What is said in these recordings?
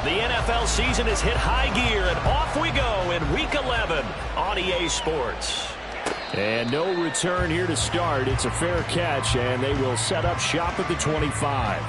The NFL season has hit high gear, and off we go in Week 11 on EA Sports. And no return here to start. It's a fair catch, and they will set up shop at the 25.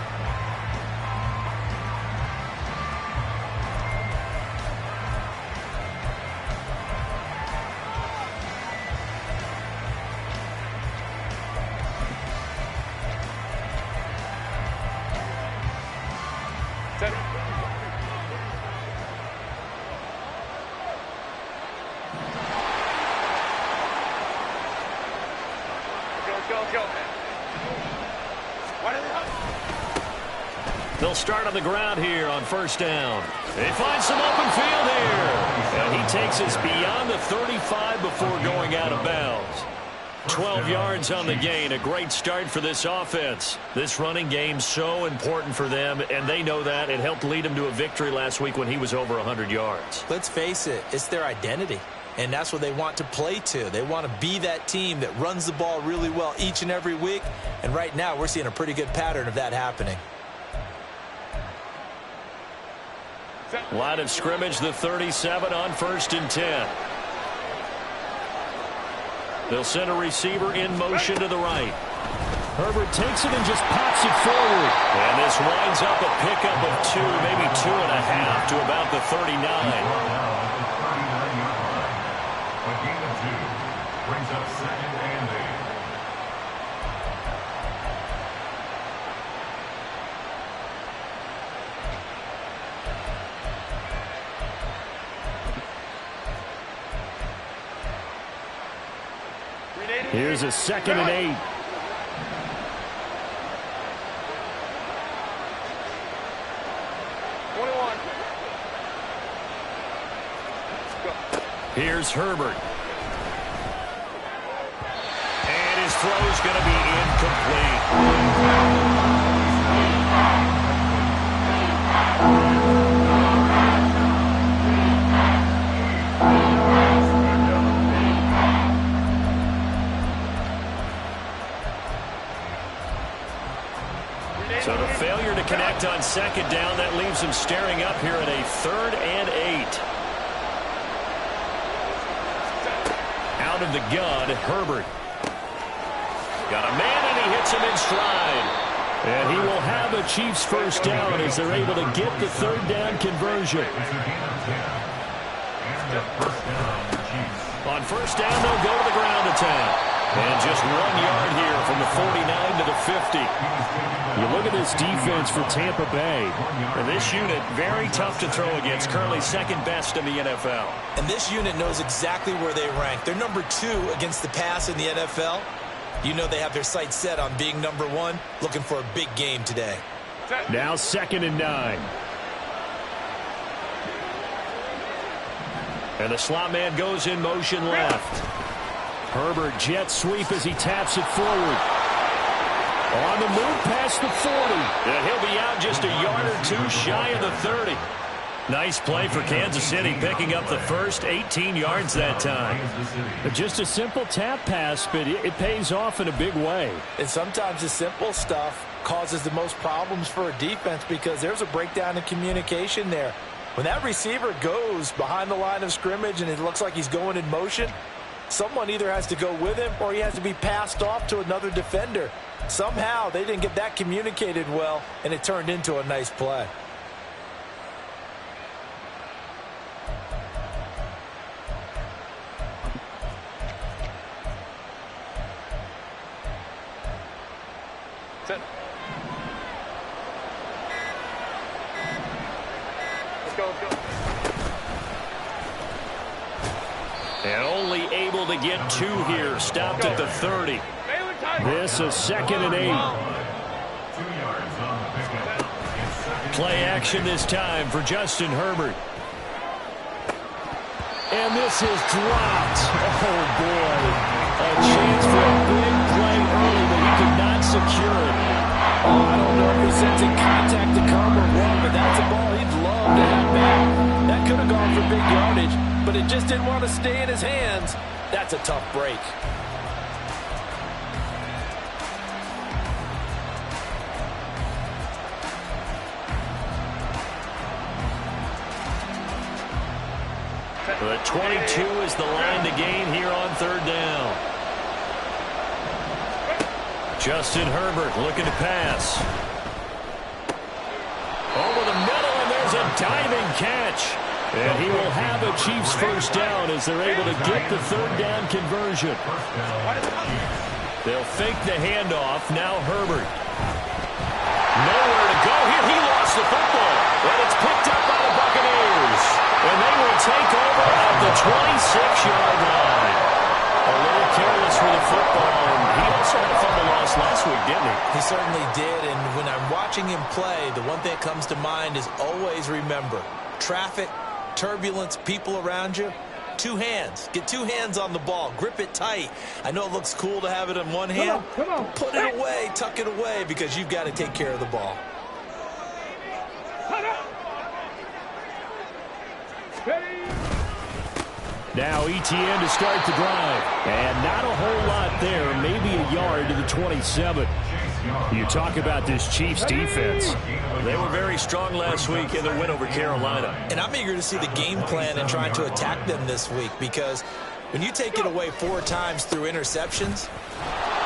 They'll start on the ground here on first down. They find some open field here. And he takes us beyond the 35 before going out of bounds. 12 yards on the gain. A great start for this offense. This running game's so important for them, and they know that. It helped lead them to a victory last week when he was over 100 yards. Let's face it, it's their identity. And that's what they want to play to. They want to be that team that runs the ball really well each and every week. And right now, we're seeing a pretty good pattern of that happening. Line of scrimmage, the 37 on first and 10. They'll send a receiver in motion to the right. Herbert takes it and just pops it forward. And this winds up a pickup of 2, maybe 2.5 to about the 39. Here's a 2nd and 8. Here's Herbert. And his throw's going to be incomplete. So the failure to connect on second down, that leaves him staring up here at a 3rd and 8. Out of the gun, Herbert. Got a man, and he hits him in stride. And he will have a Chiefs first down as they're able to get the 3rd down conversion. On first down, they'll go to the ground attack. And just 1 yard here from the 49 to the 50. You look at this defense for Tampa Bay. And this unit, very tough to throw against, currently second best in the NFL. And this unit knows exactly where they rank. They're number 2 against the pass in the NFL. You know they have their sights set on being number 1, looking for a big game today. Now 2nd and 9. And the slot man goes in motion left. Herbert jet sweep as he taps it forward. On the move past the 40. And he'll be out just a yard or 2 shy of the 30. Nice play for Kansas City, picking up the first 18 yards that time. Just a simple tap pass, but it pays off in a big way. And sometimes the simple stuff causes the most problems for a defense because there's a breakdown in communication there. When that receiver goes behind the line of scrimmage and it looks like he's going in motion, someone either has to go with him or he has to be passed off to another defender. Somehow they didn't get that communicated well, and it turned into a nice play. Let's go. And only able to get 2 here. Stopped at the 30. This is 2nd and 8. Play action this time for Justin Herbert. And this is dropped. Oh, boy. A chance for a big play early, but he could not secure it. Oh, I don't know if he's sensing contact to come or what, but that's a ball he'd love to have back. That could have gone for big yardage, but it just didn't want to stay in his hands. That's a tough break. 22 is the line to gain here on third down. Justin Herbert looking to pass. Over the middle, and there's a diving catch. And he will have a Chiefs first down as they're able to get the third down conversion. They'll fake the handoff. Now Herbert. Nowhere to go here. He lost the football. And it's picked up by the Buccaneers. And they will take over at the 26-yard line. A little careless with the football. And he also had a fumble loss last week, didn't he? He certainly did. And when I'm watching him play, the one thing that comes to mind is always remember, traffic, turbulence, people around you, two hands. Get two hands on the ball. Grip it tight. I know it looks cool to have it in one hand. Come on. Put it away. Tuck it away because you've got to take care of the ball. Now ETN to start the drive. And not a whole lot there. Maybe a yard to the 27. You talk about this Chiefs defense. They were very strong last week in their win over Carolina. And I'm eager to see the game plan and trying to attack them this week because when you take it away 4 times through interceptions,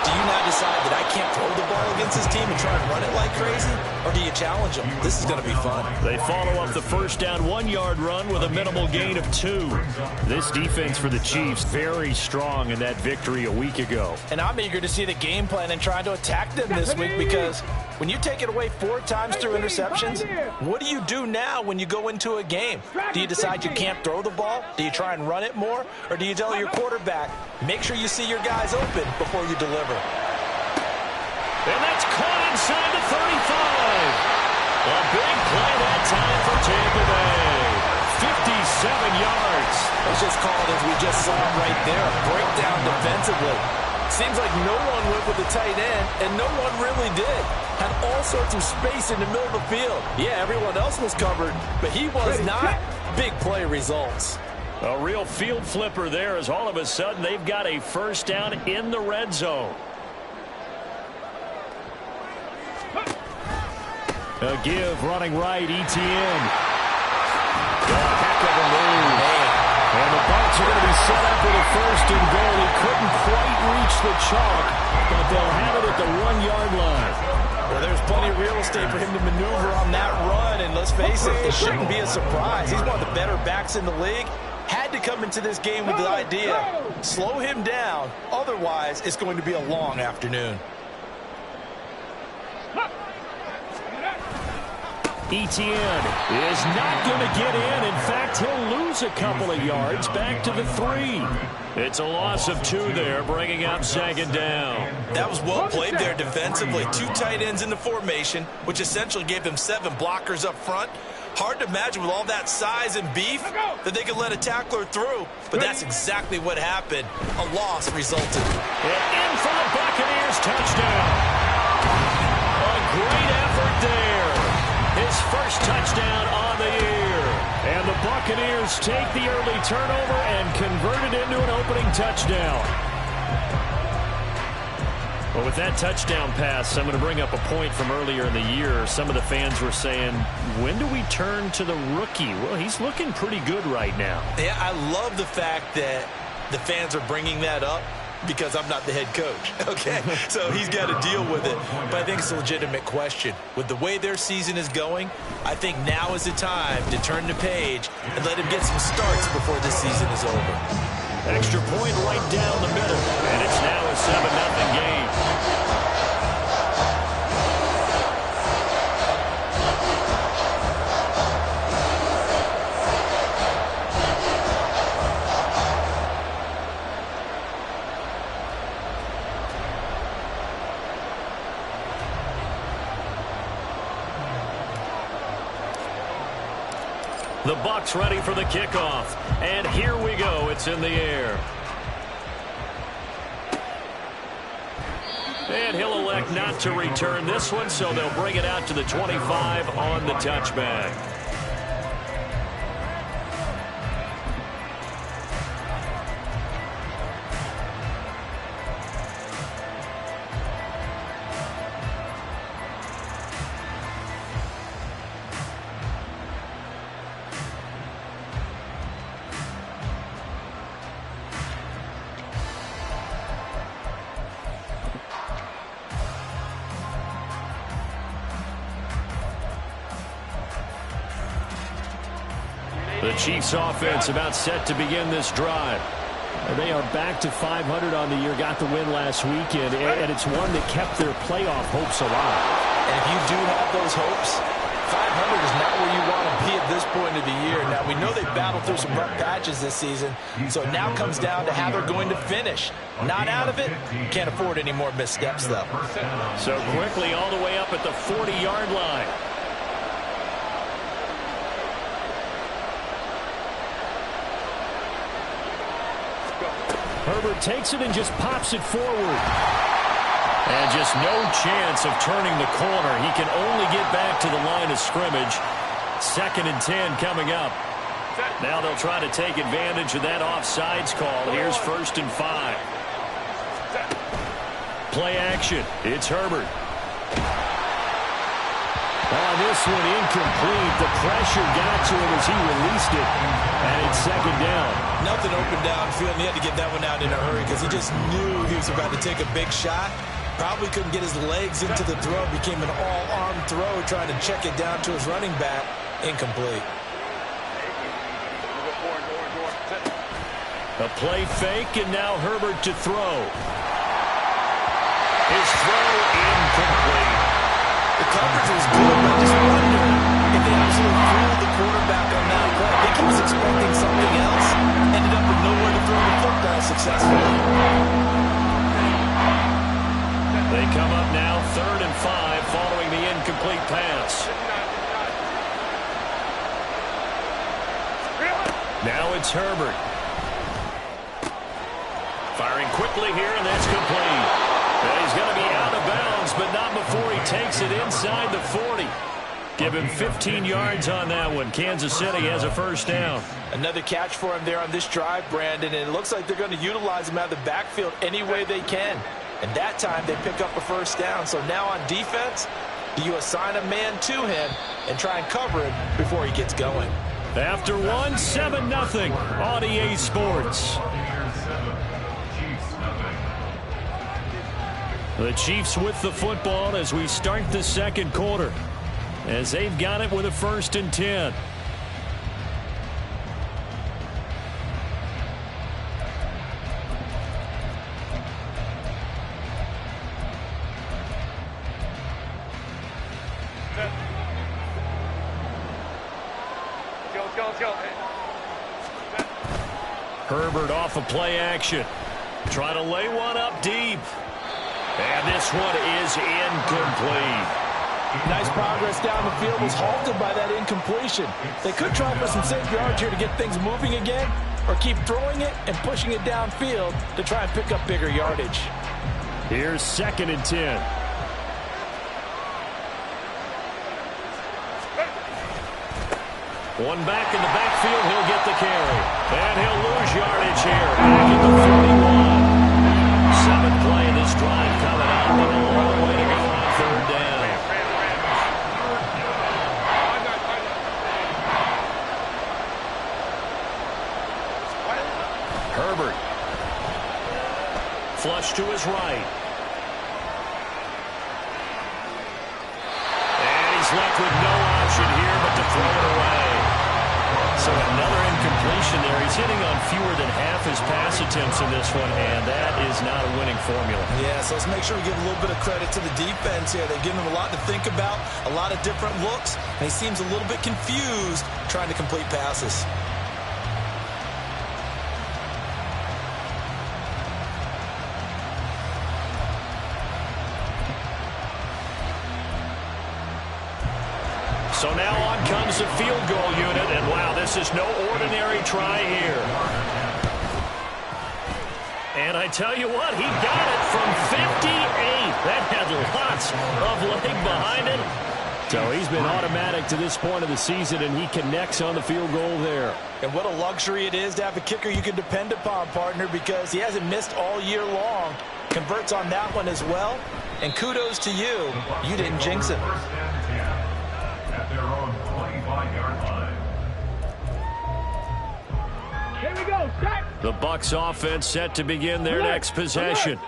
do you now decide that I can't throw the ball against this team and try and run it like crazy? Or do you challenge them? This is going to be fun. They follow up the first down 1-yard run with a minimal gain of 2. This defense for the Chiefs very strong in that victory a week ago. And I'm eager to see the game plan and try to attack them this week because when you take it away 4 times through interceptions, what do you do now when you go into a game? Do you decide you can't throw the ball? Do you try and run it more? Or do you tell your quarterback, make sure you see your guys open before you deliver? And that's caught inside the 35. A big play that time for Tampa Bay. 57 yards. Let's just call it as we just saw right there. A breakdown defensively. Seems like no one went with the tight end, and no one really did. Had all sorts of space in the middle of the field. Yeah, everyone else was covered, but he was not. Big play results. A real field flipper there as all of a sudden they've got a first down in the red zone. A give running right, ETN. A heck of a move. And the Bucs are going to be set up with a first and goal. He couldn't quite reach the chalk, but they'll have it at the 1-yard line. Well, there's plenty of real estate for him to maneuver on that run, and let's face it, it shouldn't be a surprise. He's one of the better backs in the league. Had to come into this game with the idea, slow him down, otherwise it's going to be a long afternoon. ETN is not going to get in. In fact, he'll lose a couple of yards back to the 3. It's a loss of 2 there, bringing up 2nd down. That was well played there defensively. 2 tight ends in the formation, which essentially gave them 7 blockers up front. Hard to imagine with all that size and beef that they could let a tackler through, but that's exactly what happened. A loss resulted. And in for the Buccaneers, touchdown. A great effort there. His first touchdown on the year. And the Buccaneers take the early turnover and convert it into an opening touchdown. Well, with that touchdown pass, I'm going to bring up a point from earlier in the year. Some of the fans were saying, when do we turn to the rookie? Well, he's looking pretty good right now. Yeah, I love the fact that the fans are bringing that up because I'm not the head coach, okay? So he's got to deal with it. But I think it's a legitimate question. With the way their season is going, I think now is the time to turn the page and let him get some starts before this season is over. Extra point right down the middle, and it's now a 7-0 game. The Bucs ready for the kickoff. And here we go. It's in the air. And he'll elect not to return this one, so they'll bring it out to the 25 on the touchback. The Chiefs offense about set to begin this drive. They are back to 500 on the year, got the win last weekend, and it's one that kept their playoff hopes alive. And if you do have those hopes, 500 is not where you want to be at this point of the year. Now, we know they've battled through some rough patches this season, so it now comes down to how they're going to finish. Not out of it, can't afford any more missteps, though. So quickly all the way up at the 40-yard line. Herbert takes it and just pops it forward. And just no chance of turning the corner. He can only get back to the line of scrimmage. 2nd and 10 coming up. Now they'll try to take advantage of that offsides call. Here's 1st and 5. Play action. It's Herbert. Oh, this one incomplete. The pressure got to him as he released it. And it's 2nd down. Nothing open downfield, and he had to get that one out in a hurry because he just knew he was about to take a big shot. Probably couldn't get his legs into the throw. Became an all-arm throw, trying to check it down to his running back. Incomplete. A play fake, and now Herbert to throw. His throw incomplete. The coverage was good, but I just wonder if they absolutely fooled the quarterback on that play. I think he was expecting something else. Ended up with nowhere to throw the football successfully. They come up now 3rd and 5 following the incomplete pass. Now it's Herbert. Firing quickly here, and that's complete. And he's going to be out of bounds, but not before he takes it inside the 40. Give him 15 yards on that one. Kansas City has a 1st down. Another catch for him there on this drive, Brandon, and it looks like they're going to utilize him out of the backfield any way they can. And that time they pick up a 1st down. So now on defense, do you assign a man to him and try and cover him before he gets going? After 7-0 on EA Sports. The Chiefs with the football as we start the 2nd quarter, as they've got it with a 1st and 10. Herbert off of play action. Try to lay one up deep. And this one is incomplete. Nice progress down the field, was halted by that incompletion. They could try for some safe yards here to get things moving again, or keep throwing it and pushing it downfield to try and pick up bigger yardage. Here's 2nd and 10. One back in the backfield, he'll get the carry. And he'll lose yardage here. Back at the 41. 7th play of this drive coming up, and a long way to go on 3rd down. Herbert. Flush to his right. And he's left with no option here but to throw it away. So another incompletion there. He's hitting on fewer than half his pass attempts in this one, and that is not a winning formula. Yeah, so let's make sure we give a little bit of credit to the defense here. They've given him a lot to think about, a lot of different looks, and he seems a little bit confused trying to complete passes. So now on comes the field goal unit, and wow, this is no ordinary try here. And I tell you what, he got it from 58. That had lots of leg behind it. So he's been automatic to this point of the season, and he connects on the field goal there. And what a luxury it is to have a kicker you can depend upon, partner, because he hasn't missed all year long. Converts on that one as well. And kudos to you. You didn't jinx him. At their own 25-yard line. The Bucs offense set to begin their next possession.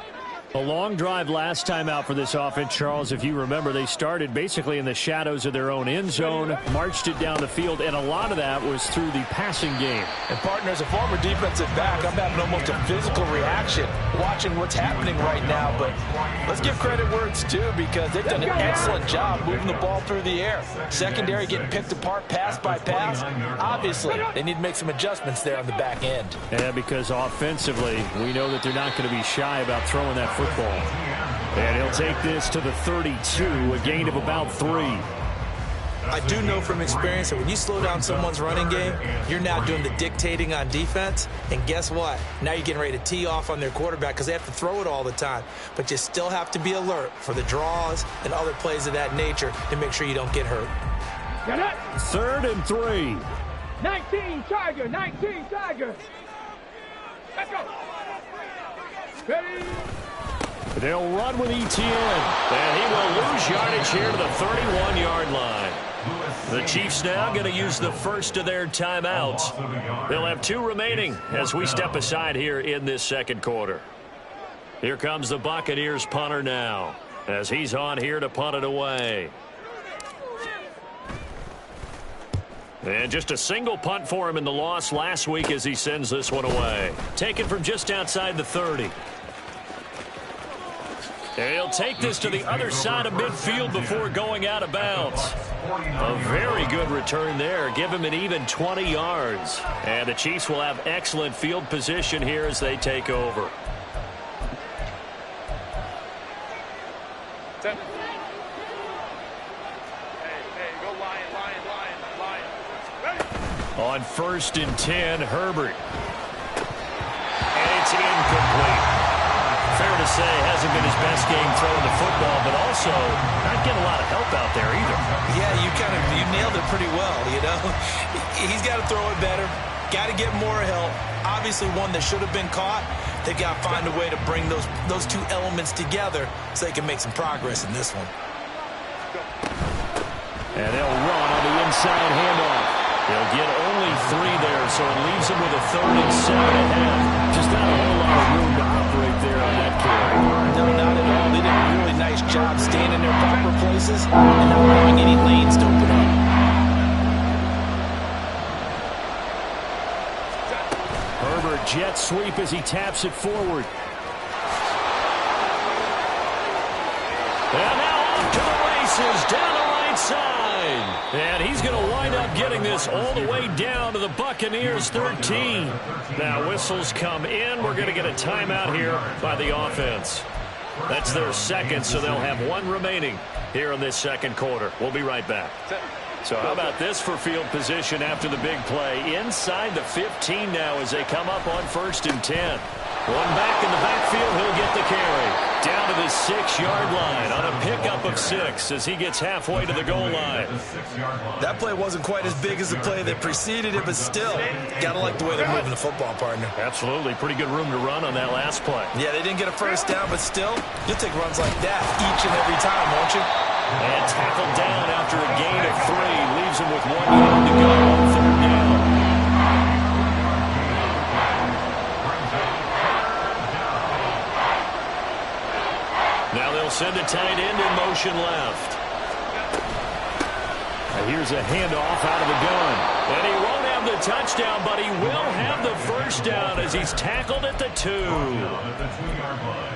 A long drive last time out for this offense, Charles. If you remember, they started basically in the shadows of their own end zone, marched it down the field, and a lot of that was through the passing game. And, partner, as a former defensive back, I'm having almost a physical reaction watching what's happening right now. But let's give credit where it's due, because they've done an excellent job moving the ball through the air. Secondary getting picked apart pass by pass. Obviously, they need to make some adjustments there on the back end. Yeah, because offensively, we know that they're not going to be shy about throwing that football. And he'll take this to the 32, a gain of about 3. I do know from experience that when you slow down someone's running game, you're now doing the dictating on defense. And guess what? Now you're getting ready to tee off on their quarterback because they have to throw it all the time. But you still have to be alert for the draws and other plays of that nature to make sure you don't get hurt. 3rd and 3. 19 Tiger, 19 Tiger. Let's go. Ready? They'll run with Etienne. And he will lose yardage here to the 31-yard line. The Chiefs now going to use the first of their timeouts. They'll have 2 remaining as we step aside here in this second quarter. Here comes the Buccaneers punter now as he's on here to punt it away. And just a single punt for him in the loss last week as he sends this one away. Taken from just outside the 30. And he'll take this to the other side of midfield before going out of bounds. A very good return there. Give him an even 20 yards. And the Chiefs will have excellent field position here as they take over. On 1st and 10, Herbert. And it's incomplete. Fair to say, hasn't been his best game throwing the football, but also not getting a lot of help out there either. Yeah, you nailed it pretty well, you know. He's got to throw it better. Got to get more help. Obviously one that should have been caught. They've got to find a way to bring those 2 elements together so they can make some progress in this one. And they'll run on the inside handoff. They'll get only 3 there, so it leaves them with a 3rd and 7.5. Just not a whole lot of room to operate there on that carry. No, not at all. They did a really nice job staying in their proper places and not allowing any lanes to open up. Herbert jet sweep as he taps it forward. And now off to the races down the right side. And he's going to wind up getting this all the way down to the Buccaneers 13. Now whistles come in. We're going to get a timeout here by the offense. That's their second, so they'll have 1 remaining here in this second quarter. We'll be right back. So how about this for field position after the big play? Inside the 15 now as they come up on 1st and 10. One back in the backfield, he'll get the carry. Down to the 6-yard line on a pickup of 6 as he gets halfway to the goal line. That play wasn't quite as big as the play that preceded it, but still, got to like the way they're moving the football, partner. Absolutely. Pretty good room to run on that last play. Yeah, they didn't get a first down, but still, you'll take runs like that each and every time, won't you? And tackled down after a gain of 3. Leaves him with 1 yard to go on 3rd down. Now they'll send a tight end in motion left. And here's a handoff out of the gun. And he won't have the touchdown, but he will have the first down as he's tackled at the 2.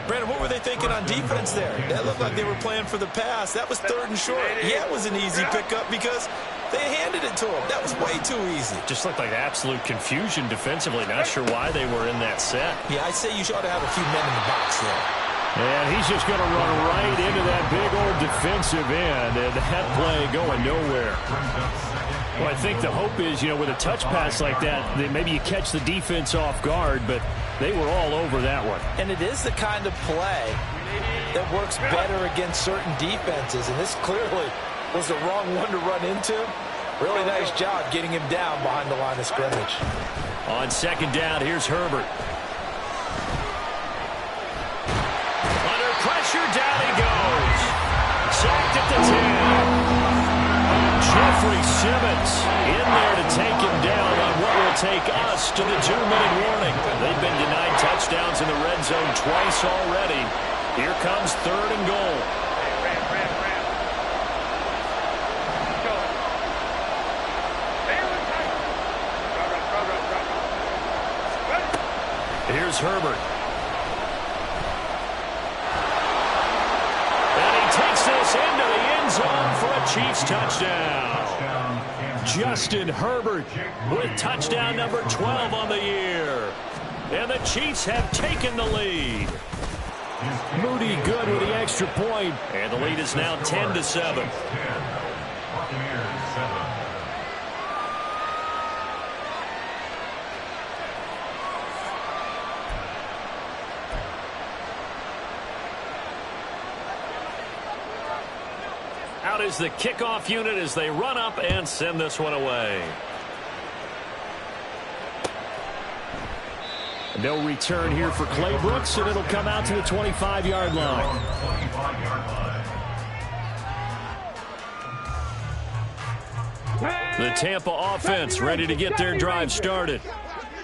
Brandon, what were they thinking on defense there? That looked like they were playing for the pass. That was 3rd and short. Yeah, it was an easy pickup because they handed it to him. That was way too easy. Just looked like absolute confusion defensively. Not sure why they were in that set. Yeah, I'd say you ought to have a few men in the box there. And he's just going to run right into that big old defensive end, and that play going nowhere. Well, I think the hope is, with a touch pass like that, that maybe you catch the defense off guard, but they were all over that one. And it is the kind of play that works better against certain defenses, and this clearly was the wrong one to run into. Really nice job getting him down behind the line of scrimmage. On 2nd down, here's Herbert. Pressure, down he goes. Sacked at the 10. Jeffrey Simmons in there to take him down on what will take us to the 2-minute warning. They've been denied touchdowns in the red zone twice already. Here comes 3rd and goal. Here's Herbert. And he takes this into the end zone for a Chiefs touchdown. Justin Herbert with touchdown number 12 on the year. And the Chiefs have taken the lead. Moody good with the extra point. And the lead is now 10-7. Buccaneers 7. Out is the kickoff unit as they run up and send this one away. No return here for Clay Brooks, and it'll come out to the 25-yard line. 25-yard line. The Tampa offense ready to get their drive started.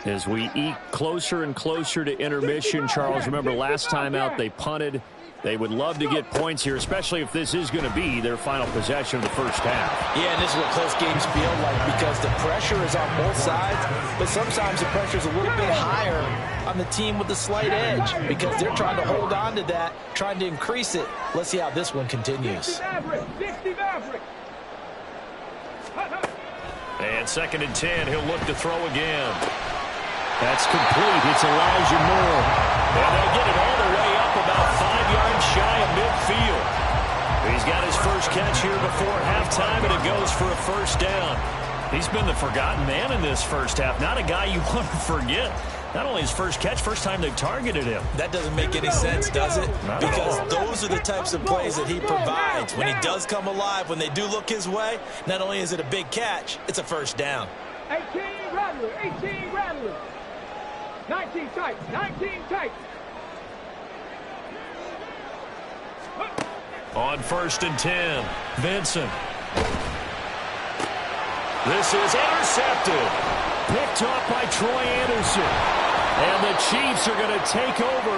As we eke closer and closer to intermission, Charles, remember last time out they punted. They would love to get points here, especially if this is going to be their final possession of the first half. Yeah, and this is what close games feel like because the pressure is on both sides, but sometimes the pressure is a little bit higher on the team with the slight edge because they're trying to hold on to that, trying to increase it. Let's see how this one continues. And 2nd and 10, he'll look to throw again. That's complete. It's Elijah Moore. And they'll get it all the way up about 5 yards shy of midfield. He's got his first catch here before halftime, and it goes for a first down. He's been the forgotten man in this first half. Not a guy you want to forget. Not only his first catch, first time they've targeted him. That doesn't make any sense, does it? Because those are the types of plays that he provides. When he does come alive, when they do look his way, not only is it a big catch, it's a first down. 18 Rattler, 18 Rattler. 19 tight, 19 tight. On 1st and 10, Vincent. This is intercepted. Picked off by Troy Anderson. And the Chiefs are going to take over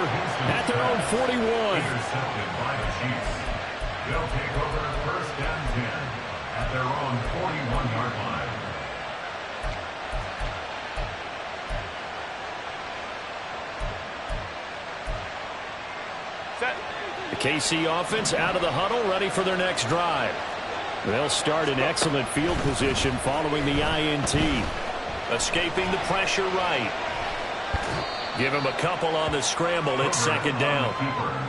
at their own 41. Intercepted by the Chiefs. They'll take over 1st and 10 at their own 41-yard line. The KC offense out of the huddle, ready for their next drive. They'll start in excellent field position following the INT. Escaping the pressure right. Give him a couple on the scramble. It's 2nd down.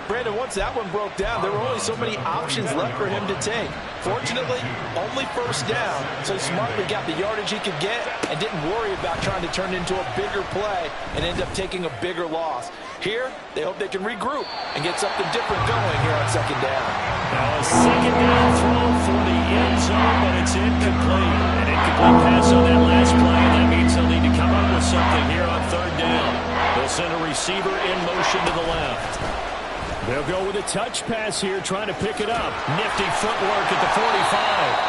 Brandon, once that one broke down, there were only so many options left for him to take. Fortunately, only first down, so he smartly got the yardage he could get and didn't worry about trying to turn it into a bigger play and end up taking a bigger loss. Here, they hope they can regroup and get something different going here on 2nd down. Now a 2nd down throw for the end zone, but it's incomplete. An incomplete pass on that last play, and that means they'll need to come up with something here on 3rd down. They'll send a receiver in motion to the left. They'll go with a touch pass here, trying to pick it up. Nifty footwork at the 45.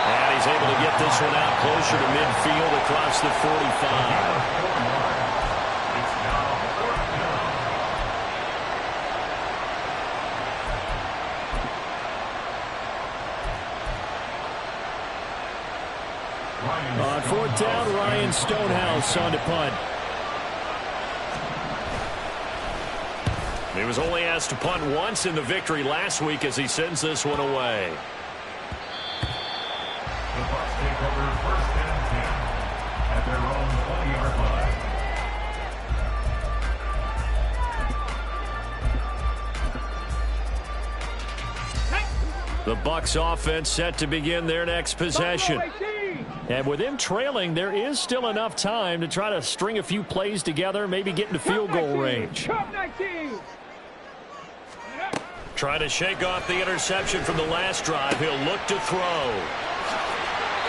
And he's able to get this one out closer to midfield across the 45. On 4th down, Ryan Stonehouse on to punt. He was only asked to punt once in the victory last week as he sends this one away. The Bucs take over 1st and 10 at their own 20-yard line. The Bucs offense set to begin their next possession. And with them trailing, there is still enough time to try to string a few plays together, maybe get into field goal range. Trying to shake off the interception from the last drive. He'll look to throw.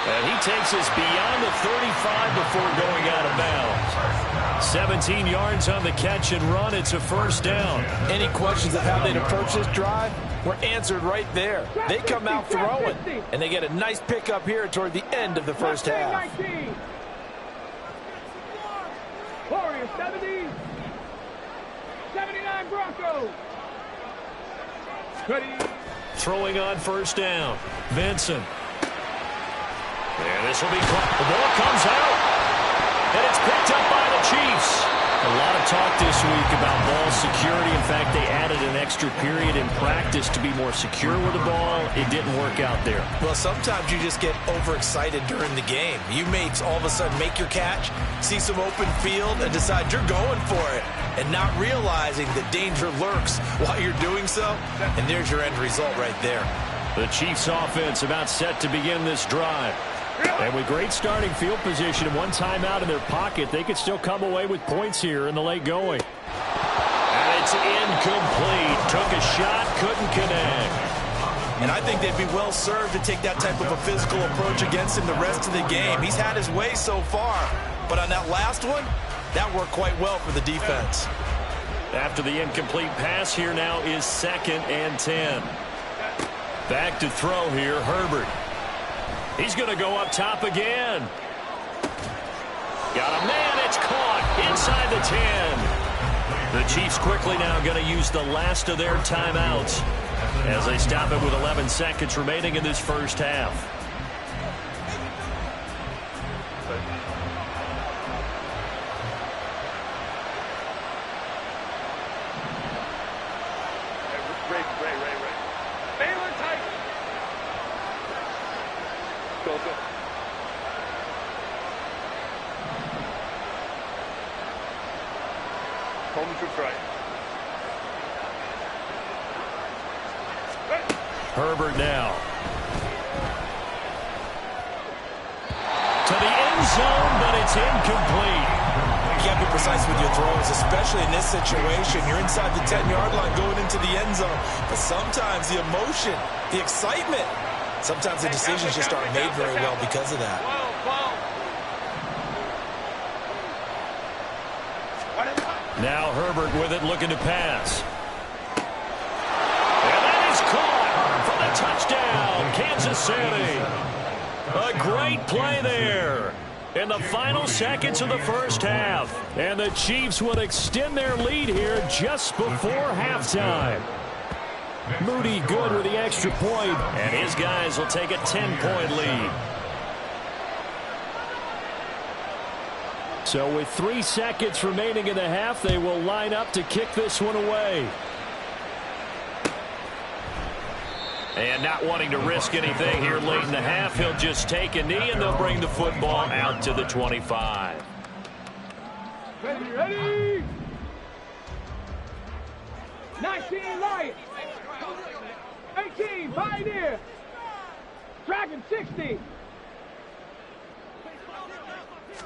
And he takes us beyond the 35 before going out of bounds. 17 yards on the catch and run. It's a first down. Any questions of how they'd approach this drive were answered right there. They come out throwing, and they get a nice pickup here toward the end of the first half. Warriors 70, 79 Broncos. Ready. Throwing on first down. Vincent. And this will be caught. The ball comes out. And it's picked up by the Chiefs. A lot of talk this week about ball security. In fact, they added an extra period in practice to be more secure with the ball. It didn't work out there. Well, sometimes you just get overexcited during the game. You may all of a sudden make your catch, see some open field, and decide you're going for it, and not realizing the danger lurks while you're doing so. And there's your end result right there. The Chiefs offense about set to begin this drive. And with great starting field position and one timeout in their pocket, they could still come away with points here in the late going. And it's incomplete. Took a shot, couldn't connect. And I think they'd be well served to take that type of a physical approach against him the rest of the game. He's had his way so far, but on that last one, that worked quite well for the defense. After the incomplete pass, here now is 2nd and 10. Back to throw here, Herbert. He's going to go up top again. Got a man. It's caught inside the 10. The Chiefs quickly now going to use the last of their timeouts as they stop it with 11 seconds remaining in this first half. Herbert now. To the end zone, but it's incomplete. You can't be precise with your throws, especially in this situation. You're inside the 10-yard line going into the end zone. But sometimes the emotion, the excitement, sometimes the decisions just aren't made very well because of that. Now Herbert with it, looking to pass. And that is caught for the touchdown, Kansas City. A great play there in the final seconds of the first half. And the Chiefs would extend their lead here just before halftime. Moody good with the extra point, and his guys will take a 10-point lead. So with 3 seconds remaining in the half, they will line up to kick this one away. And not wanting to risk anything here late in the half, he'll just take a knee, and they'll bring the football out to the 25. Ready. 19 Lions. 18 Pioneer. Dragon 60.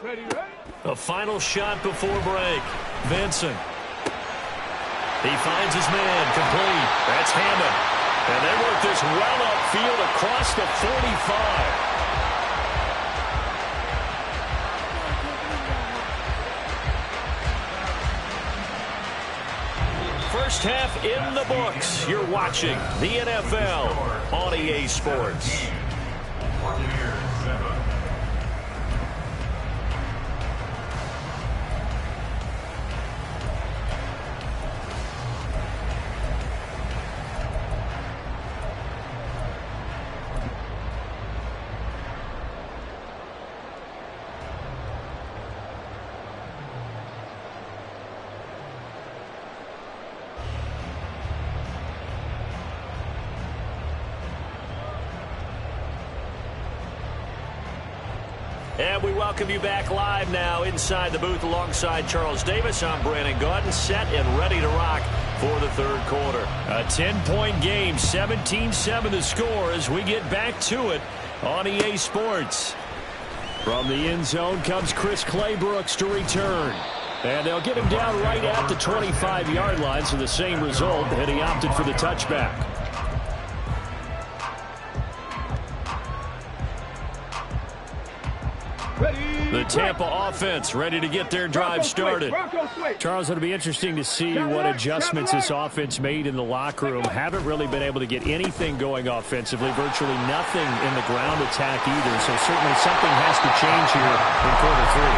Ready. A final shot before break. Vincent. He finds his man, complete. That's Hammond. And they work this well upfield across the 45. First half in the books. You're watching the NFL on EA Sports. Buccaneers 7. And we welcome you back live now inside the booth alongside Charles Davis. I'm Brandon Gaudin, set and ready to rock for the third quarter. A 10-point game, 17-7 the score as we get back to it on EA Sports. From the end zone comes Chris Claybrooks to return. And they'll get him down right at the 25-yard line, so the same result, and he opted for the touchback. The Tampa offense ready to get their drive started. Charles, it'll be interesting to see what adjustments this offense made in the locker room. Haven't really been able to get anything going offensively, virtually nothing in the ground attack either. So certainly something has to change here in quarter 3.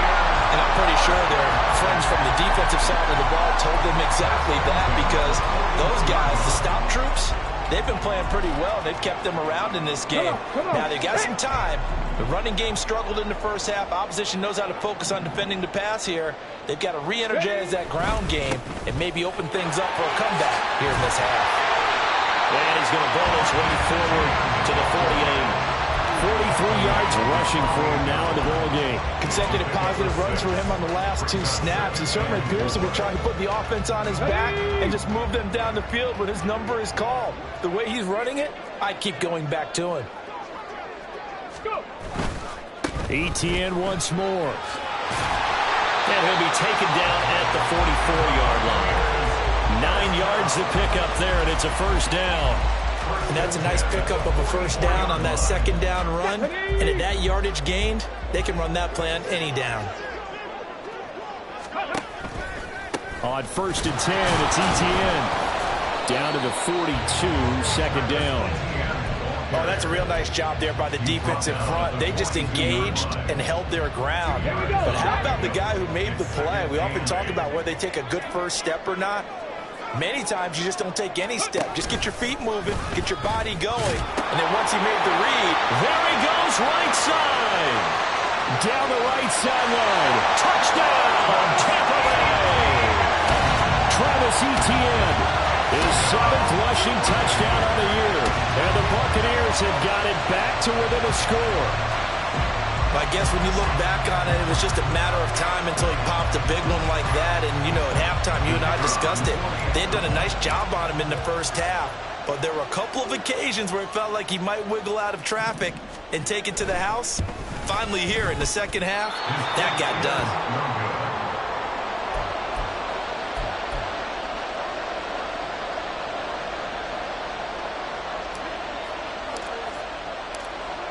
And I'm pretty sure their friends from the defensive side of the ball told them exactly that, because those guys, the stop troops, they've been playing pretty well. They've kept them around in this game. Now, they've got some time. The running game struggled in the first half. Opposition knows how to focus on defending the pass here. They've got to re-energize that ground game and maybe open things up for a comeback here in this half. And he's going to ball his way forward to the 48. 43 yards rushing for him now in the ball game. Consecutive positive runs for him on the last 2 snaps. He certainly appears to be trying to put the offense on his back and just move them down the field when his number is called. The way he's running it, I keep going back to him. ETN once more. And he'll be taken down at the 44-yard line. 9 yards to pick up there, and it's a first down. And that's a nice pickup of a first down on that second down run. And at that yardage gained, they can run that play on any down. On 1st and 10, it's ETN. Down to the 42, second down. Oh, that's a real nice job there by the defense in front. They just engaged and held their ground. But how about the guy who made the play? We often talk about whether they take a good first step or not. Many times you just don't take any step. Just get your feet moving, get your body going, and then once he made the read, there he goes, right side. Down the right sideline. Touchdown, Tampa Bay. Travis Etienne, his 7th rushing touchdown on the year. And the Buccaneers have got it back to within a score. I guess when you look back on it, it was just a matter of time until he popped a big one like that. And, you know, at halftime, you and I discussed it. They had done a nice job on him in the first half. But there were a couple of occasions where it felt like he might wiggle out of traffic and take it to the house. Finally here in the second half, that got done.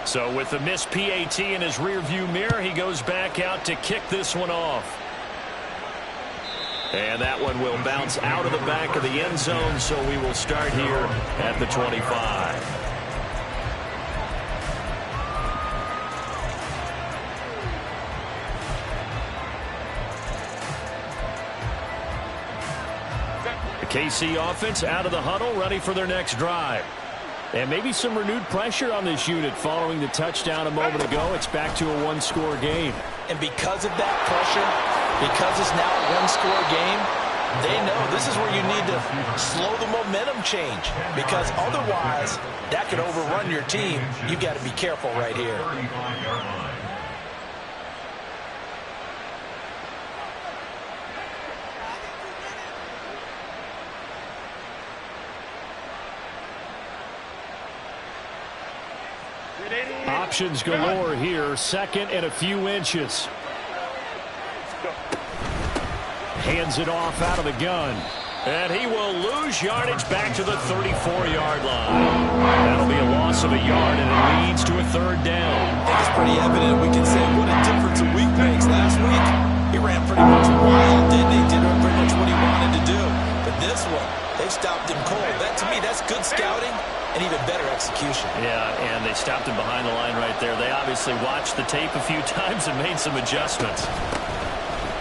So with the missed PAT in his rearview mirror, he goes back out to kick this one off. And that one will bounce out of the back of the end zone, so we will start here at the 25. The KC offense out of the huddle, ready for their next drive. And maybe some renewed pressure on this unit following the touchdown a moment ago. It's back to a one-score game. And because of that pressure, because it's now a one-score game, they know this is where you need to slow the momentum change. Because otherwise, that could overrun your team. You've got to be careful right here. Options galore here. 2nd and a few inches. Hands it off out of the gun. And he will lose yardage back to the 34-yard line. That'll be a loss of a yard, and it leads to a 3rd down. I think it's pretty evident. We can say what a difference a week makes. Last week, he ran pretty much wild, didn't he? Did pretty much what he wanted to do. But this one, they stopped him cold. That, to me, that's good scouting and even better execution. Yeah, and they stopped him behind the line right there. They obviously watched the tape a few times and made some adjustments.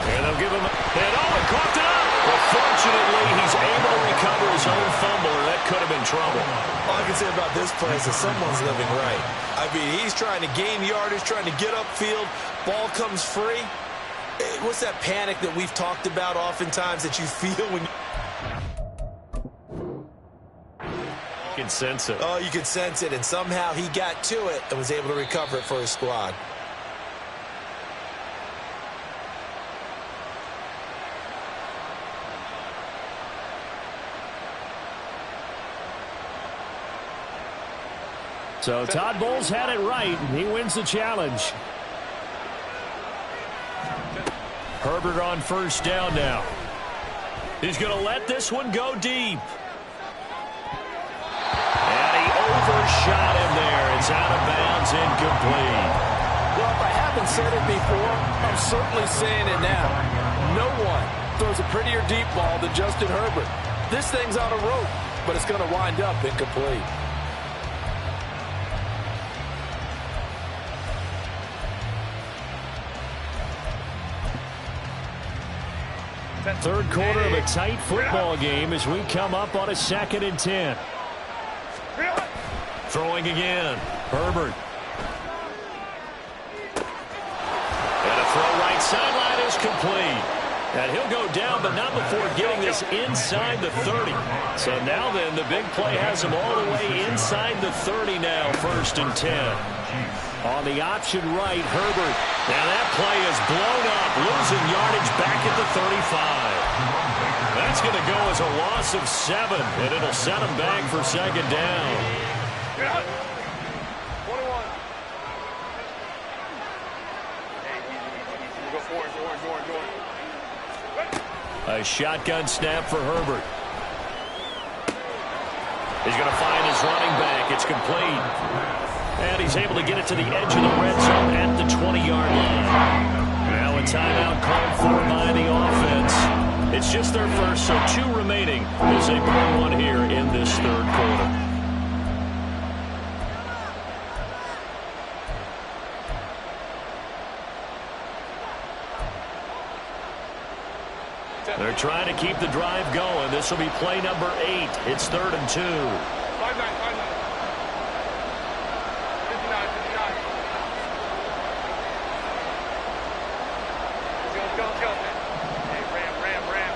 And they'll give him a... And it coughed it up! Well, fortunately, he's able to recover his own fumble, or that could have been trouble. All I can say about this play is that someone's living right. I mean, he's trying to gain yardage, trying to get upfield. Ball comes free. What's that panic that we've talked about oftentimes that you feel when you... You can sense it. Oh, you can sense it, and somehow he got to it and was able to recover it for his squad. So Todd Bowles had it right, and he wins the challenge. Herbert on 1st down now. He's going to let this one go deep. And he overshot him there. It's out of bounds, incomplete. Well, if I haven't said it before, I'm certainly saying it now. No one throws a prettier deep ball than Justin Herbert. This thing's on a rope, but it's going to wind up incomplete. Third quarter of a tight football game as we come up on a 2nd and 10. Throwing again. Herbert. And a throw right sideline is complete. And he'll go down, but not before getting this inside the 30. So now then, the big play has him all the way inside the 30 now, 1st and 10. On the option right, Herbert. And that play is blown up, losing yardage back at the 35. That's going to go as a loss of 7, and it'll set him back for 2nd down. 21. Go forward. A shotgun snap for Herbert. He's going to find his running back. It's complete. And he's able to get it to the edge of the red zone at the 20-yard line. Now a timeout called for by the offense. It's just their first, so 2 remaining as they burn 1 here in this 3rd quarter. They're trying to keep the drive going. This will be play number 8. It's 3rd and 2. 5-9. 59. Let's go. Hey, ram.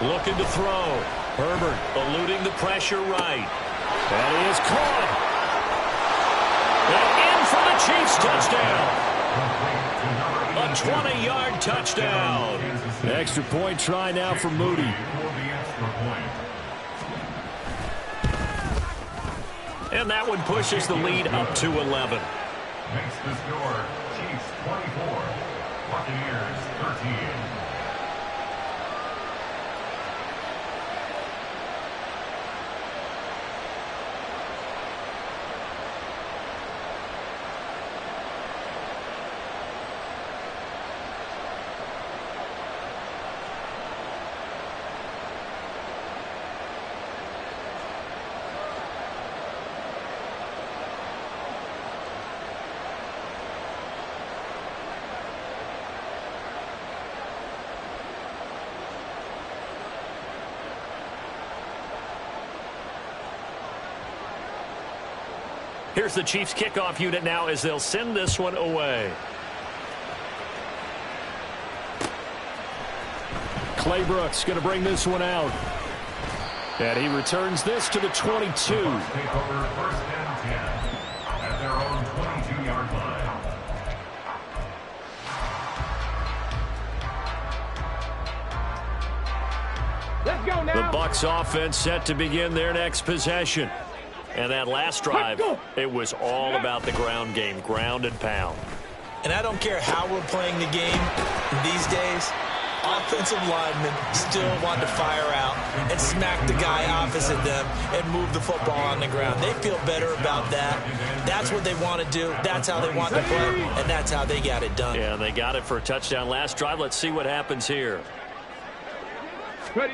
Looking to throw. Herbert eluding the pressure right. That is caught. And in for the Chiefs touchdown. A 20-yard touchdown. Extra point try now for Moody. And that one pushes the lead up to 11. Makes the score Chiefs 24, Buccaneers 13. Here's the Chiefs kickoff unit now as they'll send this one away. Clay Brooks going to bring this one out. And he returns this to the 22. Take over 1st and 10 at their own 22-yard line. Let's go now. The Bucs offense set to begin their next possession. And that last drive, it was all about the ground game, ground and pound. And I don't care how we're playing the game these days, offensive linemen still want to fire out and smack the guy opposite them and move the football on the ground. They feel better about that. That's what they want to do. That's how they want to play, and that's how they got it done. Yeah, they got it for a touchdown last drive. Let's see what happens here. Ready.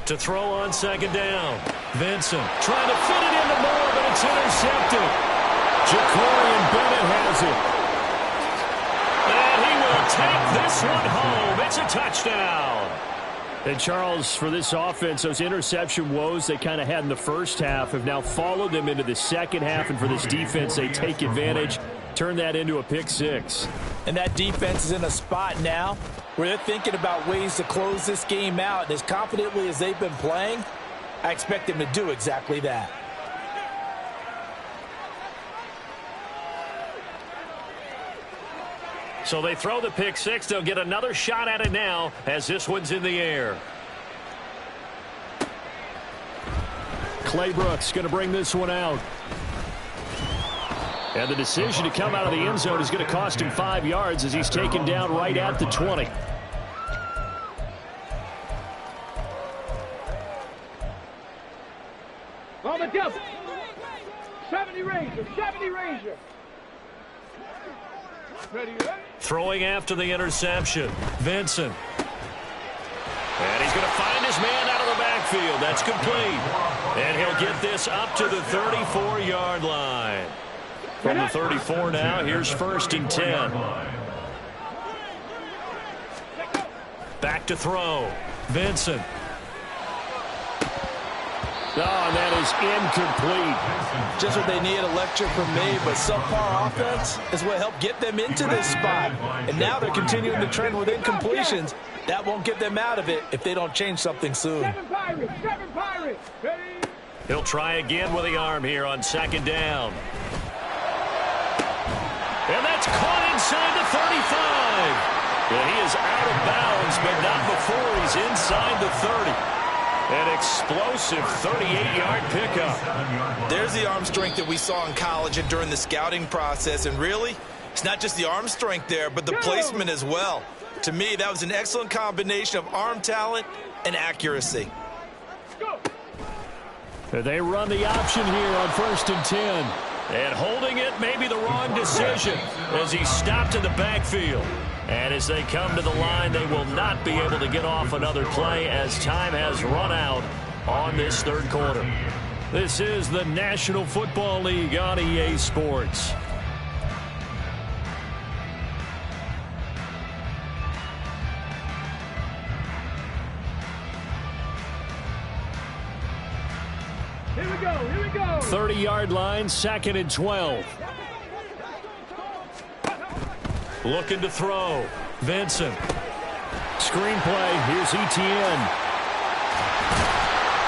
To throw on 2nd down. Vincent trying to fit it into Moore, but it's intercepted. Ja'Cory Bennett has it. And he will take this one home. It's a touchdown. And Charles, for this offense, those interception woes they kind of had in the first half have now followed them into the second half. And for this defense, they take advantage, turn that into a pick 6. And that defense is in a spot now where they're thinking about ways to close this game out. And as confidently as they've been playing, I expect them to do exactly that. So they throw the pick 6. They'll get another shot at it now as this one's in the air. Clay Brooks going to bring this one out. And the decision to come out of the end zone is going to cost him 5 yards as he's taken down right at the 20. On the double. 70 Ranger. 70 Ranger. Ready. Throwing after the interception. Vincent. And he's going to find his man out of the backfield. That's complete. And he'll get this up to the 34-yard line. From the 34 now, here's 1st and 10. Back to throw. Vincent. Oh, and that is incomplete. Just what they need, a lecture from me, but subpar offense is what helped get them into this spot. And now they're continuing the trend with incompletions. That won't get them out of it if they don't change something soon. Seven Pirates. Ready? He'll try again with the arm here on second down. And that's caught inside the 35. And he is out of bounds, but not before he's inside the 30. An explosive 38-yard pickup. There's the arm strength that we saw in college and during the scouting process. And really, it's not just the arm strength there, but the placement as well. To me, that was an excellent combination of arm talent and accuracy. They run the option here on 1st and 10. And holding it may be the wrong decision as he stopped in the backfield. And as they come to the line, they will not be able to get off another play as time has run out on this third quarter. This is the National Football League on EA Sports. Here we go. 30-yard line, 2nd and 12. Looking to throw. Vincent. Screenplay, here's Etienne.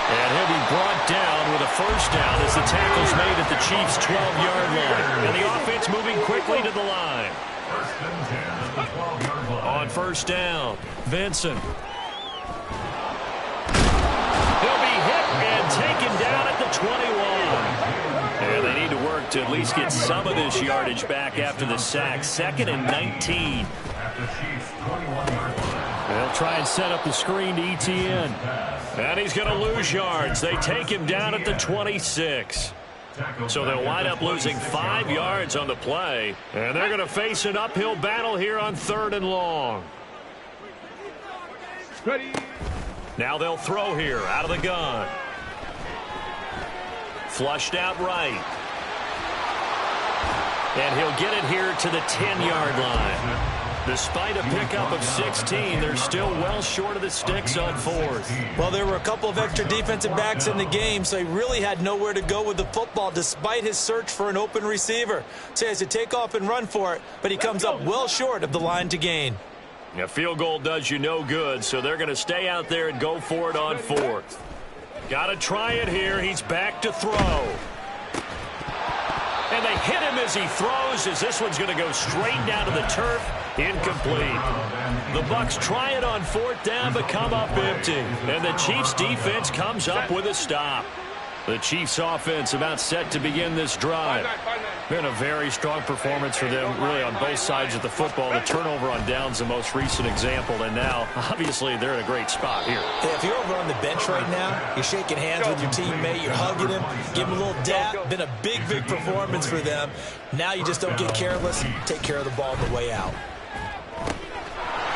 And he'll be brought down with a first down as the tackle's made at the Chiefs' 12-yard line. And the offense moving quickly to the line. On first down, Vincent. He'll be hit and taken down at the 21. And they need to work to at least get some of this yardage back after the sack. 2nd and 19. They'll try and set up the screen to Etienne. And he's going to lose yards. They take him down at the 26. So they'll wind up losing 5 yards on the play. And they're going to face an uphill battle here on 3rd and long. Ready? Now they'll throw here out of the gun. Flushed out right. And he'll get it here to the 10-yard line. Despite a pickup of 16, they're still well short of the sticks on 4th. Well, there were a couple of extra defensive backs in the game, so he really had nowhere to go with the football despite his search for an open receiver. So he has to take off and run for it, but he comes up well short of the line to gain. A field goal does you no good, so they're going to stay out there and go for it on 4th. Got to try it here. He's back to throw. And they hit him as he throws, as this one's going to go straight down to the turf. Incomplete. The Bucs try it on 4th down, but come up empty. And the Chiefs defense comes up with a stop. The Chiefs offense about set to begin this drive. Been a very strong performance for them, really, on both sides of the football. The turnover on downs the most recent example, and now, obviously, they're in a great spot here. Yeah, if you're over on the bench right now, you're shaking hands with your teammate, you're hugging him, give him a little dap. Been a big, big performance for them. Now you just don't get careless. Take care of the ball on the way out.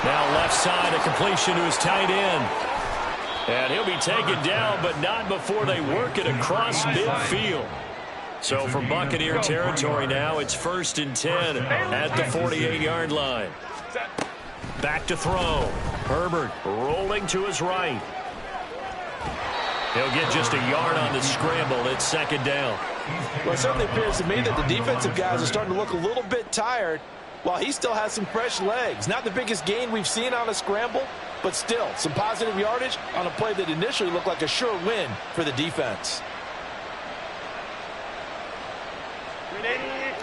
Now left side, a completion to his tight end. And he'll be taken down, but not before they work it across midfield. So from Buccaneer territory now, it's 1st and 10 at the 48-yard line. Back to throw. Herbert rolling to his right. He'll get just a yard on the scramble. It's 2nd down. Well, it certainly appears to me that the defensive guys are starting to look a little bit tired while he still has some fresh legs. Not the biggest gain we've seen on a scramble, but still some positive yardage on a play that initially looked like a sure win for the defense.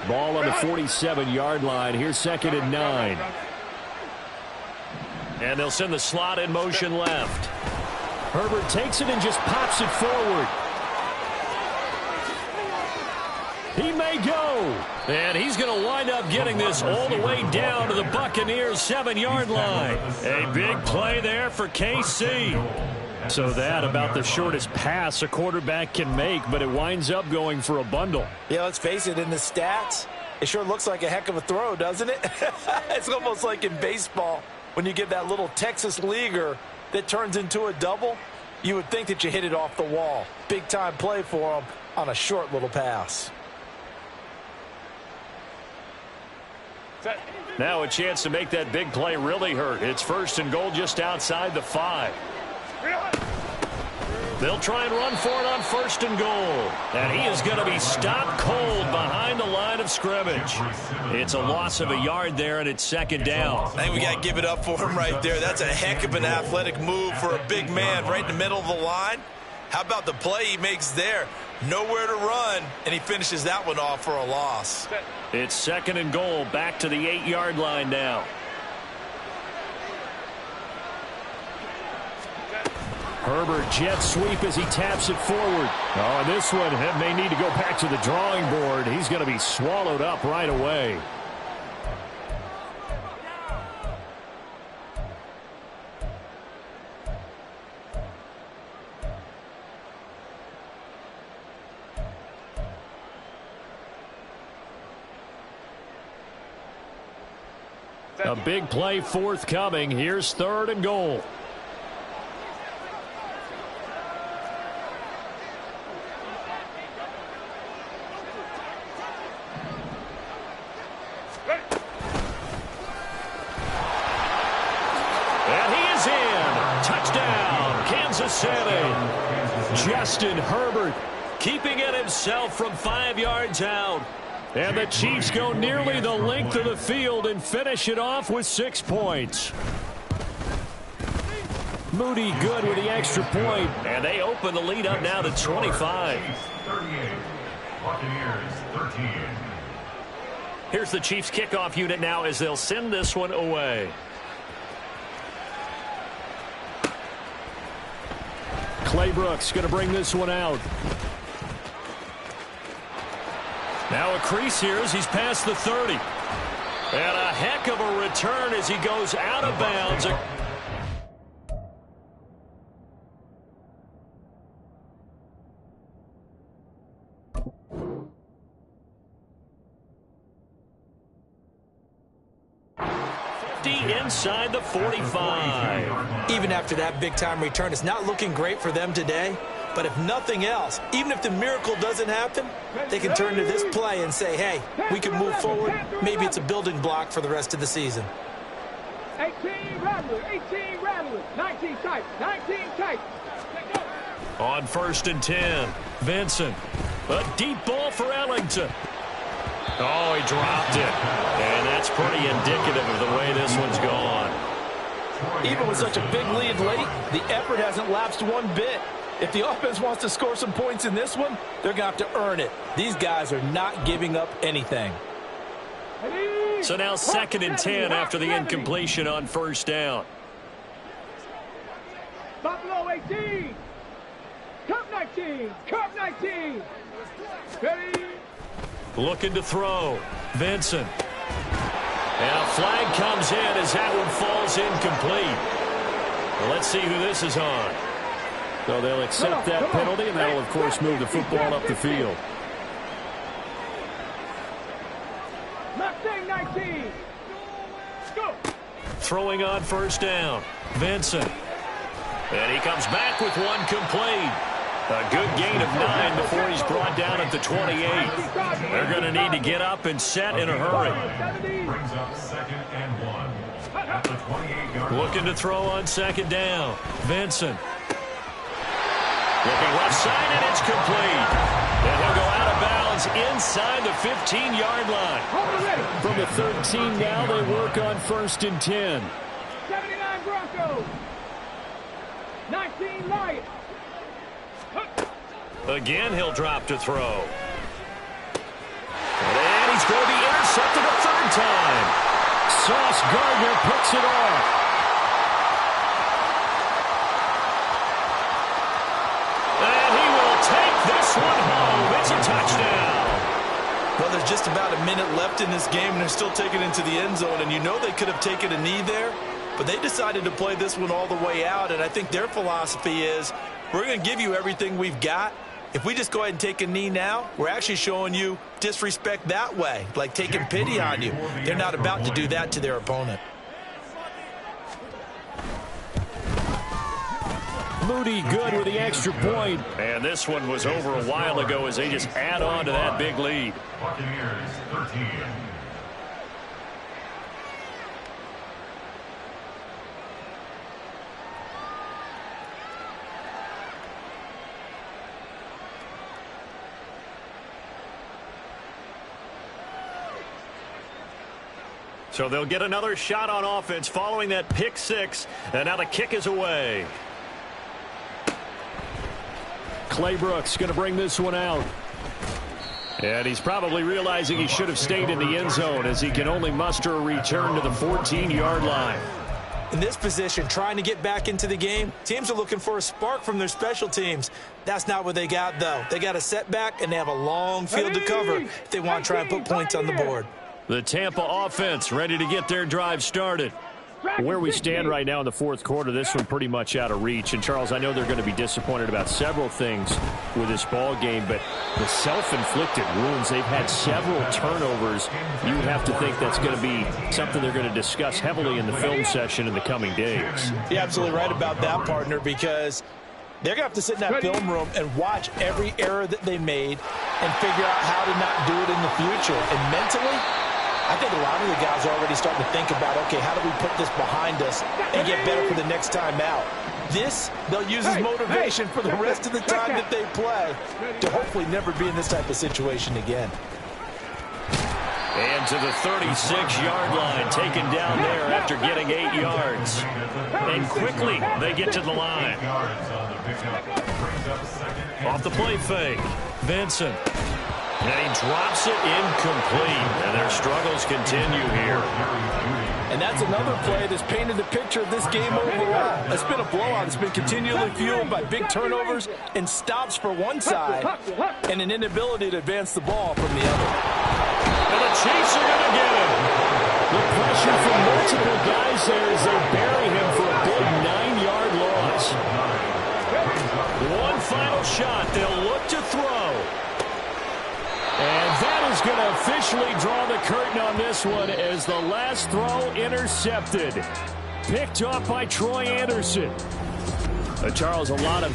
Ball on the 47-yard line. Here's 2nd and 9. And they'll send the slot in motion left. Herbert takes it and just pops it forward. He may go. And he's going to wind up getting this all the way down to the Buccaneers' 7-yard line. A big play there for KC. So that about the shortest pass a quarterback can make, but it winds up going for a bundle. Yeah, let's face it, in the stats, it sure looks like a heck of a throw, doesn't it? It's almost like in baseball when you get that little Texas leaguer that turns into a double. You would think that you hit it off the wall. Big-time play for him on a short little pass. Now a chance to make that big play really hurt. It's 1st and goal just outside the 5. They'll try and run for it on 1st and goal. And he is going to be stopped cold behind the line of scrimmage. It's a loss of a yard there, and it's 2nd down. I think we got to give it up for him right there. That's a heck of an athletic move for a big man right in the middle of the line. How about the play he makes there? Nowhere to run, and he finishes that one off for a loss. It's 2nd and goal, back to the 8-yard line now. Herbert jet sweep as he taps it forward. Oh, and this one may need to go back to the drawing board. He's going to be swallowed up right away. A big play forthcoming. Here's 3rd and goal. Justin Herbert keeping it himself from 5 yards out. And the Chiefs go nearly the length of the field and finish it off with 6 points. Moody good with the extra point. And they open the lead up now to 25. 38. Buccaneers 13. Here's the Chiefs kickoff unit now as they'll send this one away. Claybrooks going to bring this one out. Now a crease here as he's past the 30. And a heck of a return as he goes out of bounds. 50 inside the 45. Even after that big-time return, it's not looking great for them today. But if nothing else, even if the miracle doesn't happen, they can turn to this play and say, hey, we can move forward. Maybe it's a building block for the rest of the season. 18 Rattler, 18 Rattler, 19 tight, 19 tight. On 1st and 10, Vincent. A deep ball for Ellington. Oh, he dropped it. And that's pretty indicative of the way this one's gone. Even with such a big lead late, the effort hasn't lapsed one bit. If the offense wants to score some points in this one, they're going to have to earn it. These guys are not giving up anything. So now 2nd and 10 after the incompletion on 1st down. Buffalo 18. Cup 19. Cup 19. Ready. Looking to throw. Vincent. And a flag comes in as that one falls incomplete. Well, let's see who this is on. So they'll accept that penalty, and that'll, of course, move the football up the field. Mustang 19. Go. Throwing on 1st down. Vincent. And he comes back with one complete. A good gain of 9 before he's brought down at the 28. They're going to need to get up and set in a hurry. Brings up 2nd and 1 at the 28-yard line. Looking to throw on 2nd down. Vincent. Looking left side, and it's complete. And he'll go out of bounds inside the 15-yard line. From the 13 now, they work on 1st and 10. 79 Broncos. 19 Lions. Again, he'll drop to throw. And he's going to be intercepted a 3rd time. Sauce Gardner picks it off. And he will take this one home. It's a touchdown. Well, there's just about a minute left in this game, and they're still taking it into the end zone. And you know they could have taken a knee there, but they decided to play this one all the way out. And I think their philosophy is, we're going to give you everything we've got. If we just go ahead and take a knee now, we're actually showing you disrespect that way, like taking pity on you. They're not about to do that to their opponent. Moody good with the extra point. And this one was over a while ago as they just add on to that big lead. Buccaneers 13. So they'll get another shot on offense following that pick six, and now the kick is away. Claybrooks going to bring this one out. And he's probably realizing he should have stayed in the end zone as he can only muster a return to the 14-yard line. In this position, trying to get back into the game, teams are looking for a spark from their special teams. That's not what they got, though. They got a setback, and they have a long field to cover if they want to try and put points on the board. The Tampa offense ready to get their drive started. Where we stand right now in the fourth quarter, this one pretty much out of reach. And, Charles, I know they're going to be disappointed about several things with this ball game, but the self-inflicted wounds, they've had several turnovers. You would have to think that's going to be something they're going to discuss heavily in the film session in the coming days. You're absolutely right about that, partner, because they're going to have to sit in that film room and watch every error that they made and figure out how to not do it in the future. And mentally, I think a lot of the guys are already starting to think about, okay, how do we put this behind us and get better for the next time out? This, they'll use as motivation for the rest of the time that they play to hopefully never be in this type of situation again. And to the 36-yard line, taken down there after getting 8 yards. And quickly, they get to the line. Off the play fake, Vincent. And he drops it incomplete, and their struggles continue here. And that's another play that's painted the picture of this game overall. It's been a blowout. It's been continually fueled by big turnovers and stops for one side and an inability to advance the ball from the other. And the Chiefs are going to get him. The pressure from multiple guys there as they bury him for a big 9-yard loss. One final shot. They'll look to throw. And that is going to officially draw the curtain on this one as the last throw intercepted. Picked off by Troy Anderson. Charles, a lot of